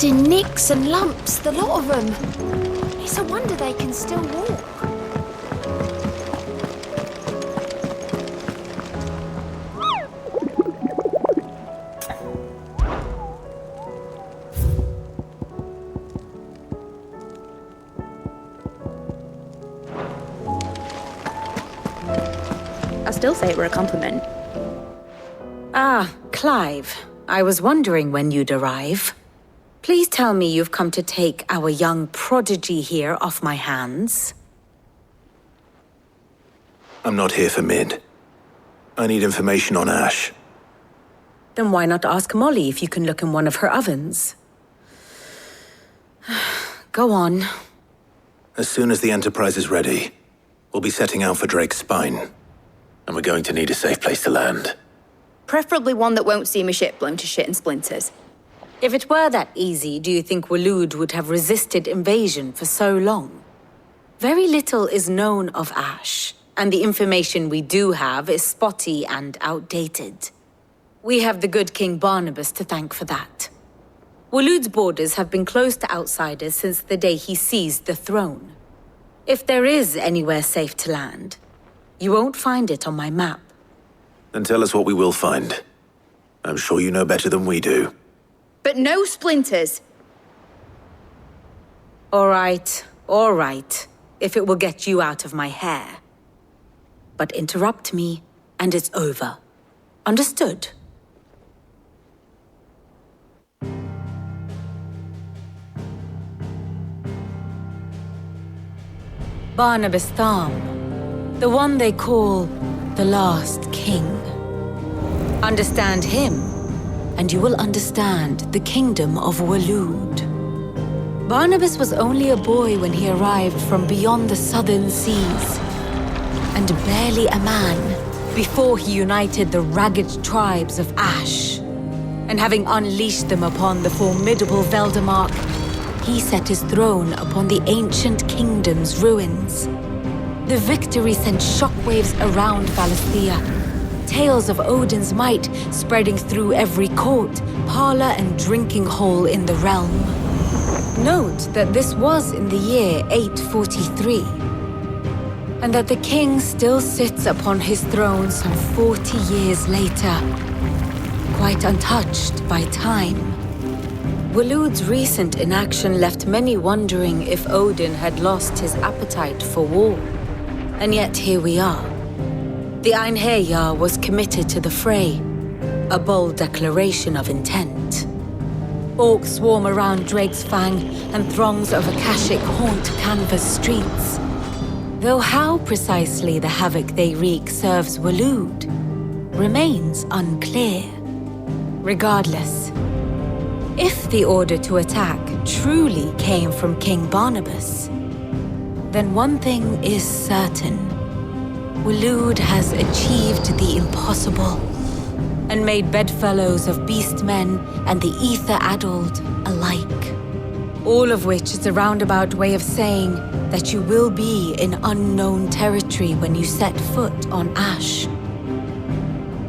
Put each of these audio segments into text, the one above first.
Covered in nicks and lumps, the lot of them. It's a wonder they can still walk. I still say it were a compliment. Ah, Clive. I was wondering when you'd arrive. Please tell me you've come to take our young prodigy here off my hands. I'm not here for Mid. I need information on Ash. Then why not ask Molly if you can look in one of her ovens? Go on. As soon as the Enterprise is ready, we'll be setting out for Drake's Spine. And we're going to need a safe place to land. Preferably one that won't see my ship blown to shit and splinters. If it were that easy, do you think Waloed would have resisted invasion for so long? Very little is known of Ash, and the information we do have is spotty and outdated. We have the good King Barnabas to thank for that. Waloed's borders have been closed to outsiders since the day he seized the throne. If there is anywhere safe to land, you won't find it on my map. Then tell us what we will find. I'm sure you know better than we do. But no splinters! All right, if it will get you out of my hair. But interrupt me, and it's over. Understood? Barnabas Tham, the one they call the Last King. Understand him, and you will understand the kingdom of Waloed. Barnabas was only a boy when he arrived from beyond the southern seas, and barely a man before he united the ragged tribes of Ash. And having unleashed them upon the formidable Veldamark, he set his throne upon the ancient kingdom's ruins. The victory sent shockwaves around Valisthea, tales of Odin's might spreading through every court, parlor, and drinking hole in the realm. Note that this was in the year 843, and that the king still sits upon his throne some 40 years later, quite untouched by time. Waloed's recent inaction left many wondering if Odin had lost his appetite for war. And yet here we are. The Einherjar was committed to the fray, a bold declaration of intent. Orcs swarm around Drake's Fang, and throngs of Akashic haunt Canva's streets. Though how precisely the havoc they wreak serves Waloed remains unclear. Regardless, if the order to attack truly came from King Barnabas, then one thing is certain. Waloed has achieved the impossible and made bedfellows of beastmen and the ether-addled alike. All of which is a roundabout way of saying that you will be in unknown territory when you set foot on Ash.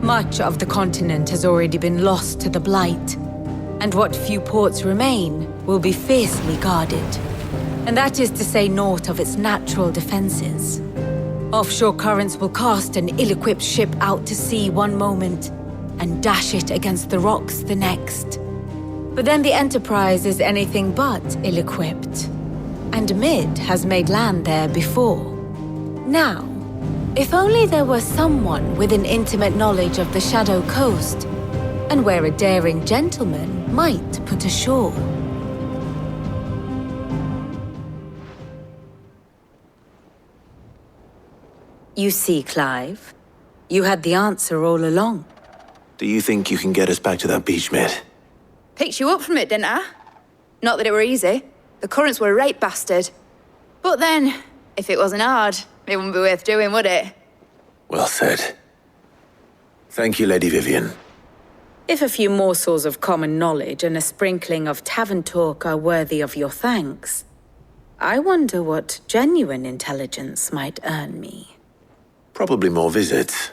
Much of the continent has already been lost to the Blight, and what few ports remain will be fiercely guarded. And that is to say naught of its natural defenses. Offshore currents will cast an ill-equipped ship out to sea one moment and dash it against the rocks the next. But then the Enterprise is anything but ill-equipped. And Mid has made land there before. Now, if only there were someone with an intimate knowledge of the Shadow Coast, and where a daring gentleman might put ashore. You see, Clive, you had the answer all along. Do you think you can get us back to that beach, Mid? Picked you up from it, didn't I? Not that it were easy. The currents were a right bastard. But then, if it wasn't hard, it wouldn't be worth doing, would it? Well said. Thank you, Lady Vivian. If a few morsels of common knowledge and a sprinkling of tavern talk are worthy of your thanks, I wonder what genuine intelligence might earn me. Probably more visits.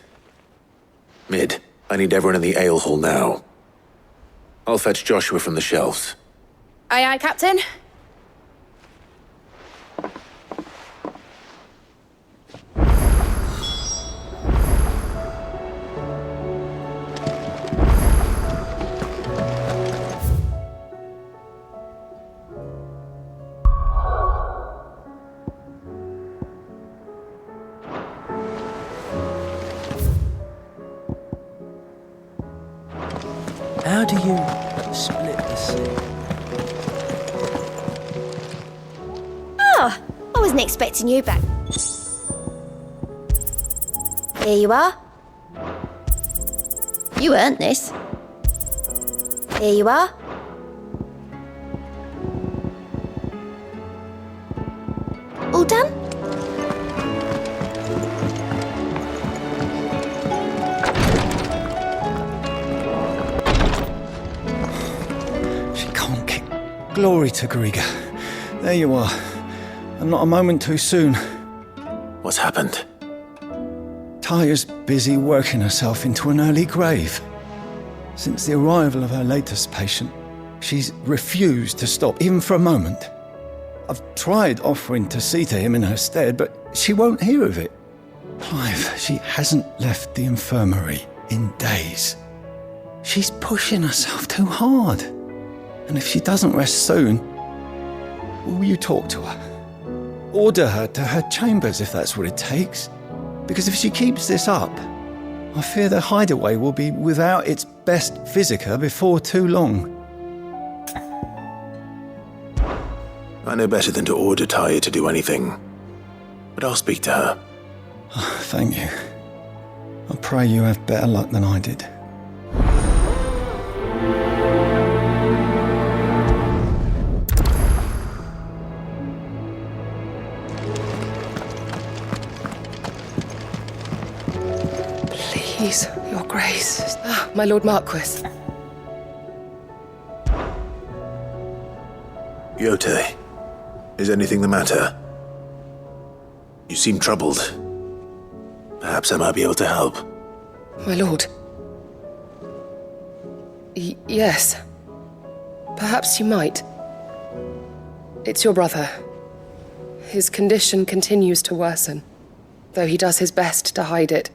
Mid, I need everyone in the ale hall now. I'll fetch Joshua from the shelves. Aye, aye, Captain. How do you split the sea? Oh, I wasn't expecting you back. Here you are. You earned this. Here you are. All done? She can't kick. Glory to Griga. There you are. And not a moment too soon. What's happened? Taya's busy working herself into an early grave. Since the arrival of her latest patient, she's refused to stop, even for a moment. I've tried offering to see to him in her stead, but she won't hear of it. Clive, she hasn't left the infirmary in days. She's pushing herself too hard. And if she doesn't rest soon, will you talk to her? Order her to her chambers if that's what it takes. Because if she keeps this up, I fear the hideaway will be without its best physica before too long. I know better than to order Taya to do anything. But I'll speak to her. Thank you. I pray you have better luck than I did. Please, your grace. Ah, my lord Marquis. Yote, is anything the matter? You seem troubled. Perhaps I might be able to help. My lord. Yes. Perhaps you might. It's your brother. His condition continues to worsen, though he does his best to hide it.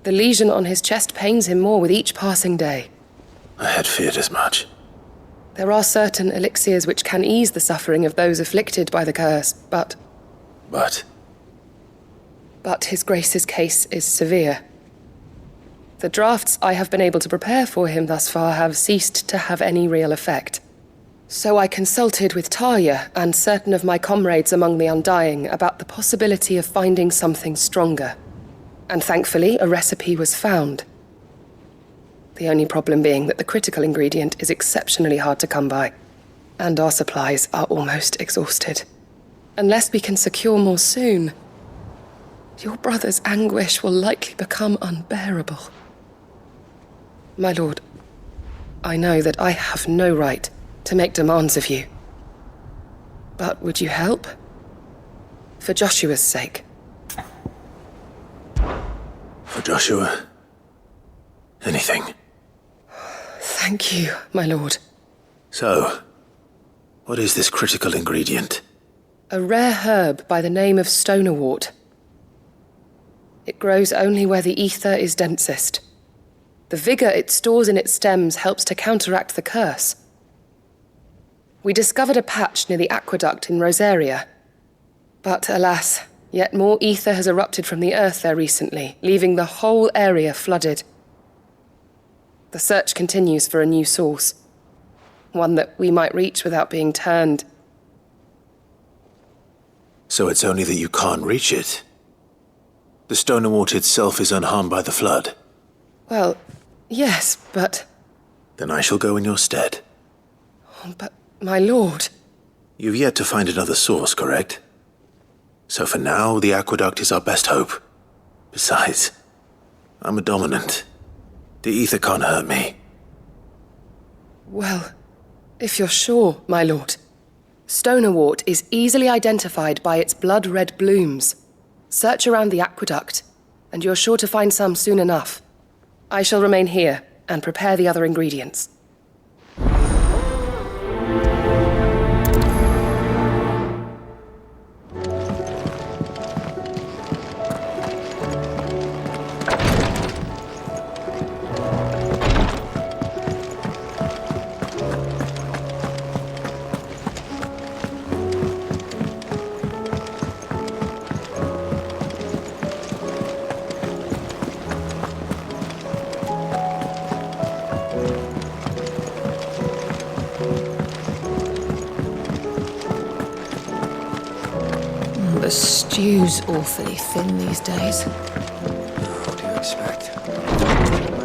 The lesion on his chest pains him more with each passing day. I had feared as much. There are certain elixirs which can ease the suffering of those afflicted by the curse, but his grace's case is severe. The drafts I have been able to prepare for him thus far have ceased to have any real effect. So I consulted with Taya and certain of my comrades among the Undying about the possibility of finding something stronger. And thankfully, a recipe was found. The only problem being that the critical ingredient is exceptionally hard to come by, and our supplies are almost exhausted. Unless we can secure more soon, your brother's anguish will likely become unbearable. My lord, I know that I have no right to make demands of you. But would you help? For Joshua's sake. For Joshua, anything. Thank you, my lord. So, what is this critical ingredient? A rare herb by the name of stonerwort. It grows only where the ether is densest. The vigor it stores in its stems helps to counteract the curse. We discovered a patch near the aqueduct in Rosaria. But alas, yet more ether has erupted from the earth there recently, leaving the whole area flooded. The search continues for a new source. One that we might reach without being turned. So it's only that you can't reach it. The stonerwort itself is unharmed by the flood. Well, yes, but... Then I shall go in your stead. But, my lord... You've yet to find another source, correct? So for now, the aqueduct is our best hope. Besides, I'm a dominant. The ether can't hurt me. Well, if you're sure, my lord. Stonerwort is easily identified by its blood-red blooms. Search around the aqueduct, and you're sure to find some soon enough. I shall remain here and prepare the other ingredients. Stew's awfully thin these days. What do you expect?